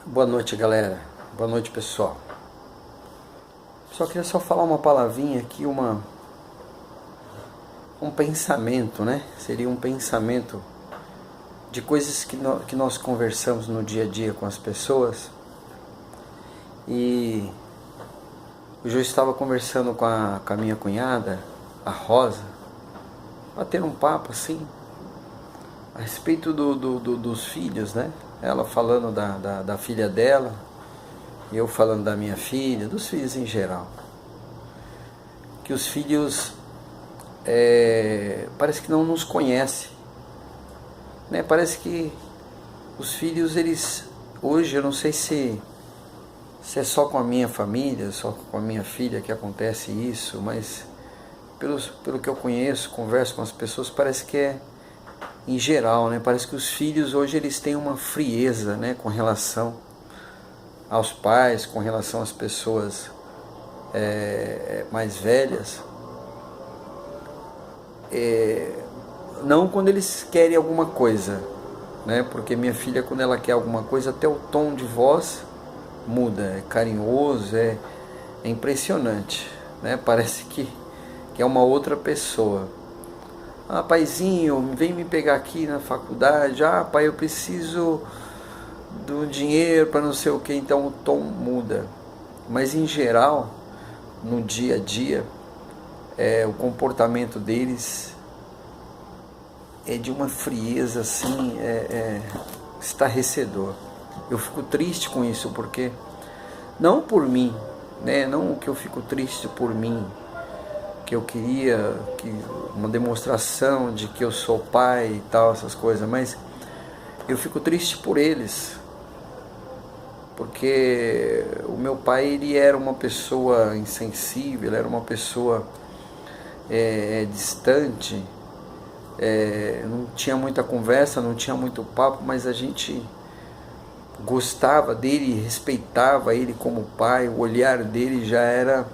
Boa noite, galera. Boa noite, pessoal. Só queria falar uma palavrinha aqui, um pensamento, né? Seria um pensamento de coisas que nós conversamos no dia a dia com as pessoas. E hoje eu estava conversando com a minha cunhada, a Rosa, batendo um papo assim, a respeito dos filhos, né? Ela falando da filha dela, e eu falando da minha filha, dos filhos em geral. Que os filhos parece que não nos conhecem, né? Parece que os filhos, eles, hoje, eu não sei se é só com a minha família, só com a minha filha que acontece isso, mas pelo que eu conheço, converso com as pessoas, parece que é em geral, né? Parece que os filhos hoje eles têm uma frieza, né, com relação aos pais, com relação às pessoas mais velhas. Não quando eles querem alguma coisa, né? Porque minha filha, quando ela quer alguma coisa, até o tom de voz muda, é carinhoso, é impressionante, né? Parece que é uma outra pessoa. Ah, paizinho, vem me pegar aqui na faculdade. Ah, pai, eu preciso do dinheiro para não sei o que. Então o tom muda. Mas em geral, no dia a dia, o comportamento deles é de uma frieza assim, estarrecedor. Eu fico triste com isso, porque não por mim, né? Não que eu fico triste por mim, que eu queria uma demonstração de que eu sou pai e tal, essas coisas, mas eu fico triste por eles, porque o meu pai, ele era uma pessoa insensível, ele era uma pessoa distante, não tinha muita conversa, não tinha muito papo, mas a gente gostava dele, respeitava ele como pai. O olhar dele já era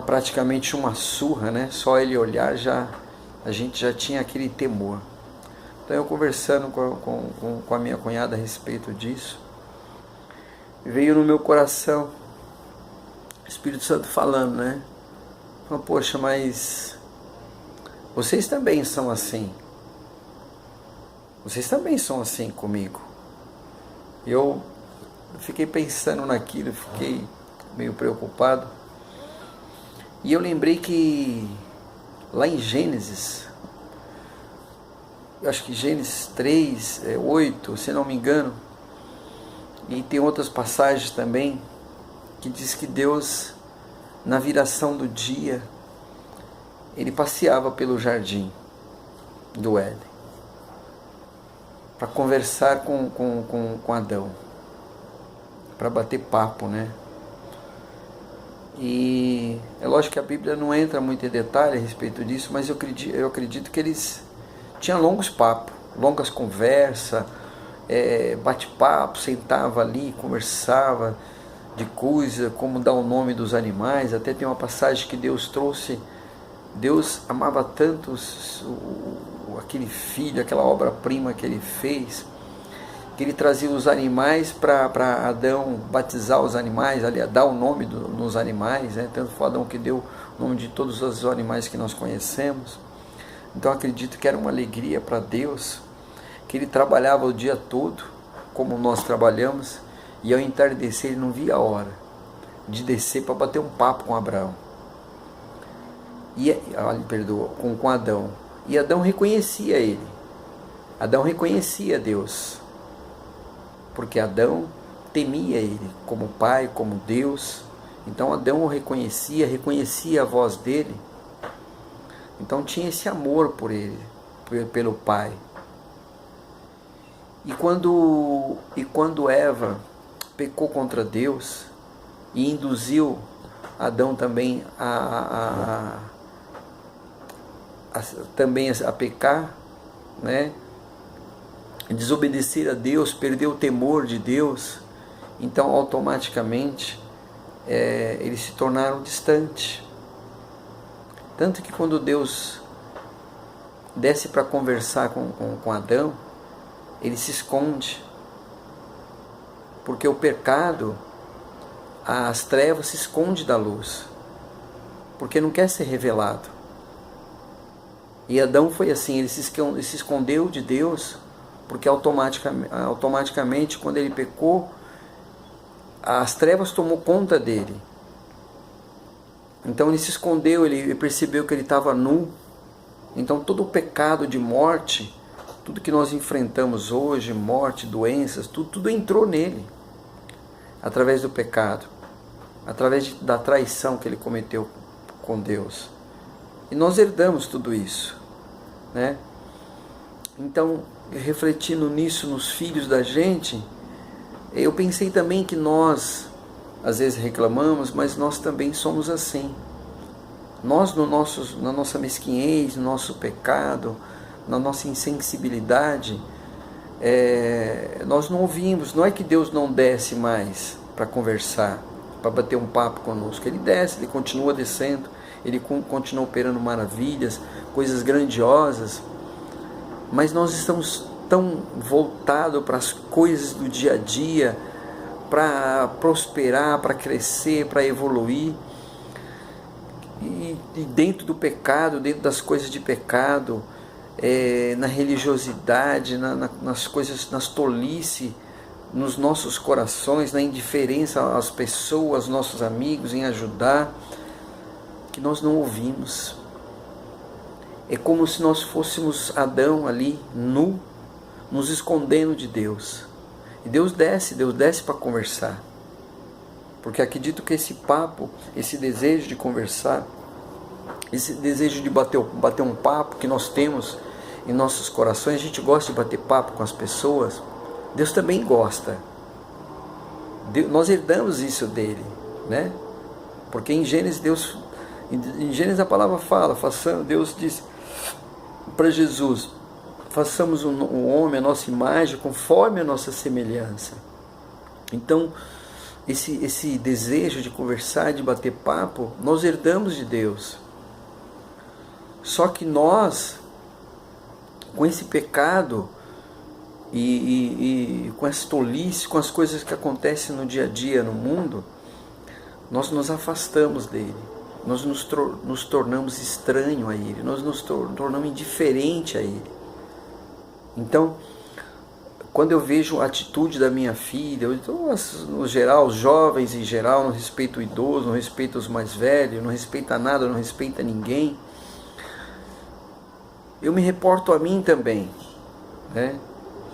praticamente uma surra, né? Só ele olhar, a gente já tinha aquele temor. Então eu conversando com a minha cunhada a respeito disso, veio no meu coração o Espírito Santo falando, né? Falando, poxa, mas vocês também são assim. Vocês também são assim comigo. Eu fiquei pensando naquilo, fiquei meio preocupado. E eu lembrei que lá em Gênesis, eu acho que Gênesis 3, 8, se não me engano, e tem outras passagens também, que diz que Deus, na viração do dia, ele passeava pelo jardim do Éden, para conversar com Adão, para bater papo, né? E é lógico que a Bíblia não entra muito em detalhe a respeito disso, mas eu acredito que eles tinham longos papos, longas conversas, bate-papo, sentava ali, conversava de coisa, como dar o nome dos animais. Até tem uma passagem que Deus amava tanto aquele filho, aquela obra-prima que ele fez, que ele trazia os animais para Adão batizar os animais, ali, dar o nome nos animais, né? Tanto foi Adão que deu o nome de todos os animais que nós conhecemos. Então acredito que era uma alegria para Deus, que ele trabalhava o dia todo, como nós trabalhamos, e ao entardecer ele não via a hora de descer para bater um papo com Abraão. Com Adão. E Adão reconhecia ele. Adão reconhecia Deus, porque Adão temia ele como pai, como Deus. Então Adão o reconhecia a voz dele. Então tinha esse amor por ele, pelo pai. E quando Eva pecou contra Deus e induziu Adão também também a pecar, né? Desobedecer a Deus, perder o temor de Deus, então automaticamente eles se tornaram distantes. Tanto que quando Deus desce para conversar com Adão, ele se esconde. Porque o pecado, as trevas se esconde da luz, porque não quer ser revelado. E Adão foi assim, ele se escondeu de Deus, porque automaticamente quando ele pecou, as trevas tomou conta dele. Então ele se escondeu, ele percebeu que ele estava nu. Então todo o pecado de morte, tudo que nós enfrentamos hoje, morte, doenças, tudo entrou nele, através do pecado, através da traição que ele cometeu com Deus. E nós herdamos tudo isso, né? Então, refletindo nisso, nos filhos da gente, eu pensei também que nós, às vezes reclamamos, mas nós também somos assim. Nós, na nossa mesquinhez, no nosso pecado, na nossa insensibilidade, nós não ouvimos. Não é que Deus não desce mais para conversar, para bater um papo conosco. Ele desce, ele continua descendo, ele continua operando maravilhas, coisas grandiosas, mas nós estamos tão voltados para as coisas do dia a dia, para prosperar, para crescer, para evoluir, e dentro do pecado, dentro das coisas de pecado, na religiosidade, nas coisas, nas tolices, nos nossos corações, na indiferença às pessoas, aos nossos amigos, em ajudar, que nós não ouvimos. É como se nós fôssemos Adão ali, nu, nos escondendo de Deus. E Deus desce para conversar. Porque acredito que esse papo, esse desejo de conversar, esse desejo de bater um papo que nós temos em nossos corações, a gente gosta de bater papo com as pessoas, Deus também gosta. Nós herdamos isso dele, né? Porque em Gênesis a palavra fala, Deus disse para Jesus, façamos um homem a nossa imagem, conforme a nossa semelhança. Então, esse desejo de conversar, de bater papo, nós herdamos de Deus. Só que nós, com esse pecado e com essa tolice, com as coisas que acontecem no dia a dia no mundo, nós nos afastamos dele. Nós nos tornamos estranhos a ele, nós nos tornamos indiferentes a ele. Então, quando eu vejo a atitude da minha filha, no geral, os jovens em geral, não respeita o idoso, não respeita os mais velhos, não respeita nada, não respeita ninguém, eu me reporto a mim também, né?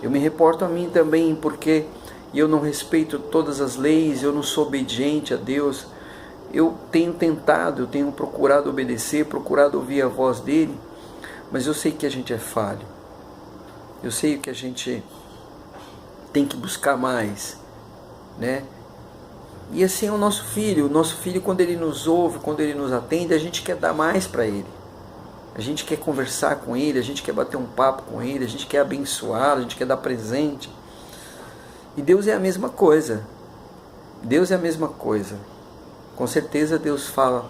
Eu me reporto a mim também porque eu não respeito todas as leis, eu não sou obediente a Deus. Eu tenho tentado, eu tenho procurado obedecer, procurado ouvir a voz dele, mas eu sei que a gente é falho. Eu sei que a gente tem que buscar mais, né? E assim é o nosso filho. O nosso filho, quando ele nos ouve, quando ele nos atende, a gente quer dar mais para ele. A gente quer conversar com ele, a gente quer bater um papo com ele, a gente quer abençoá-lo, a gente quer dar presente. E Deus é a mesma coisa. Deus é a mesma coisa. Com certeza Deus fala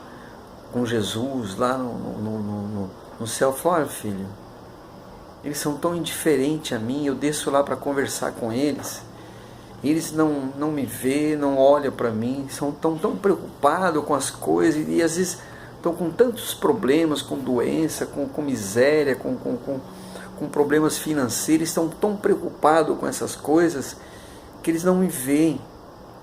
com Jesus lá no céu, fala, olha filho, eles são tão indiferentes a mim, eu desço lá para conversar com eles, eles não me vêem, não olham para mim, são tão preocupados com as coisas, e às vezes estão com tantos problemas, com doença, com miséria, com problemas financeiros, estão tão preocupados com essas coisas, que eles não me veem,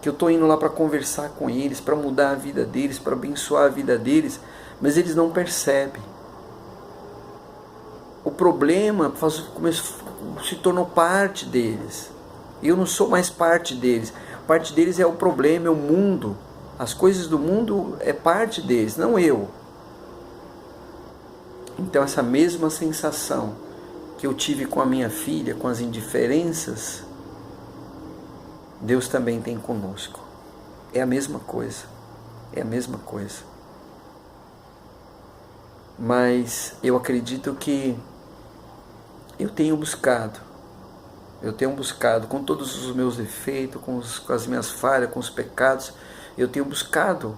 que eu estou indo lá para conversar com eles, para mudar a vida deles, para abençoar a vida deles, mas eles não percebem. O problema se tornou parte deles. Eu não sou mais parte deles. Parte deles é o problema, é o mundo. As coisas do mundo é parte deles, não eu. Então essa mesma sensação que eu tive com a minha filha, com as indiferenças, Deus também tem conosco. É a mesma coisa. É a mesma coisa. Mas eu acredito que eu tenho buscado com todos os meus defeitos, com as minhas falhas, com os pecados, eu tenho buscado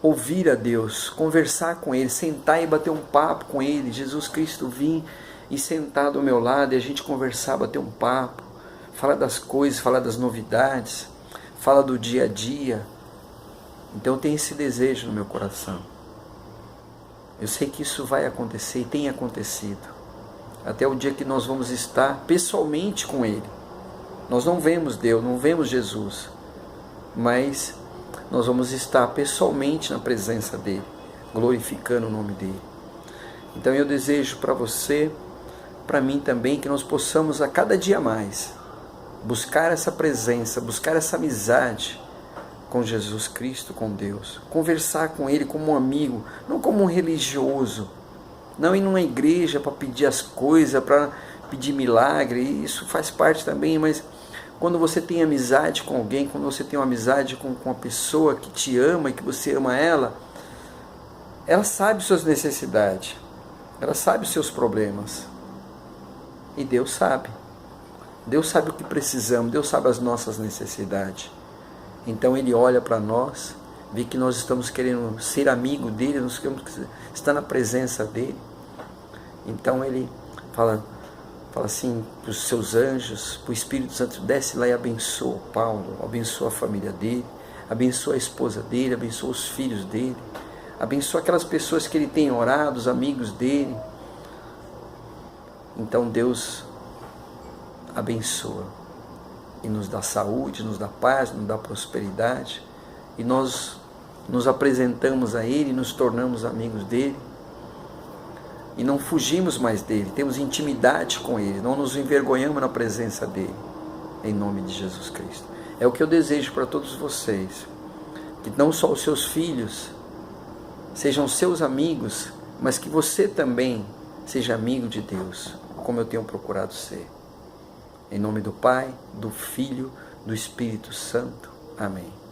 ouvir a Deus, conversar com Ele, sentar e bater um papo com Ele, Jesus Cristo vir e sentar do meu lado e a gente conversar, bater um papo, fala das coisas, fala das novidades, fala do dia a dia. Então eu tenho esse desejo no meu coração. Eu sei que isso vai acontecer e tem acontecido. Até o dia que nós vamos estar pessoalmente com Ele. Nós não vemos Deus, não vemos Jesus, mas nós vamos estar pessoalmente na presença dEle, glorificando o nome dEle. Então eu desejo para você, para mim também, que nós possamos a cada dia mais buscar essa presença, buscar essa amizade com Jesus Cristo, com Deus. Conversar com Ele como um amigo, não como um religioso. Não ir numa igreja para pedir as coisas, para pedir milagre, isso faz parte também, mas quando você tem amizade com alguém, quando você tem uma amizade com uma pessoa que te ama e que você ama ela sabe suas necessidades, ela sabe os seus problemas. E Deus sabe. Deus sabe o que precisamos, Deus sabe as nossas necessidades. Então Ele olha para nós, vê que nós estamos querendo ser amigo dEle, nós queremos estar na presença dEle. Então Ele fala assim para os seus anjos, para o Espírito Santo, desce lá e abençoa Paulo, abençoa a família dele, abençoa a esposa dele, abençoa os filhos dele, abençoa aquelas pessoas que ele tem orado, os amigos dele. Então Deus abençoa e nos dá saúde, nos dá paz, nos dá prosperidade, e nós nos apresentamos a Ele, nos tornamos amigos dele e não fugimos mais dele, temos intimidade com Ele, não nos envergonhamos na presença dele, em nome de Jesus Cristo. É o que eu desejo para todos vocês, que não só os seus filhos sejam seus amigos, mas que você também seja amigo de Deus, como eu tenho procurado ser. Em nome do Pai, do Filho, do Espírito Santo. Amém.